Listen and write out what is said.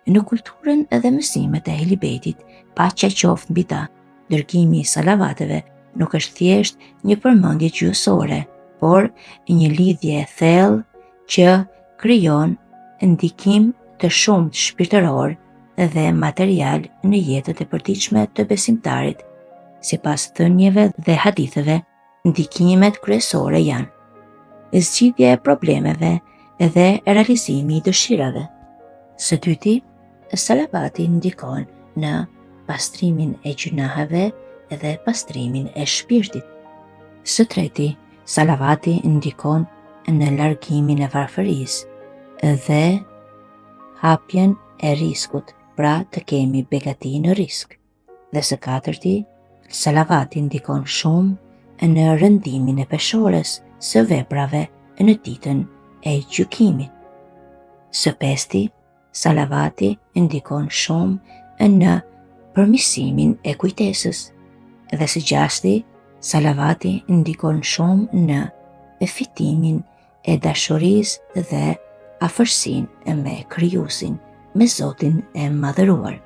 Në kulturën edhe mësimet e Ehlibetit, paqja qoftë mbi ta, dërgimi i salavateve nuk është thjesht një përmendje gjuhësore, por një lidhje e thellë që krijon ndikim të shumtë shpirtëror dhe material në jetët e përditshme të besimtarit. Sipas thënieve dhe haditheve, ndikimet kryesore janë zgjidhja e problemeve dhe realizimi i dëshirave. Së dyti, salavati ndikon në pastrimin e gjunaheve dhe pastrimin e shpirtit. Së treti, salavati ndikon në largimin e varfërisë dhe hapjen e riskut, pra të kemi begati në risk. Dhe së katërti, salavati ndikon shumë në rëndimin e peshores së veprave në ditën e gjykimit. Së pesti, salavati ndikon shumë në përmirësimin e kujtesës. Dhe së gjashti, salavati ndikon shumë në fitimin e dashurisë dhe afërsinë me Krijuesin, me Zotin e Madhëruar.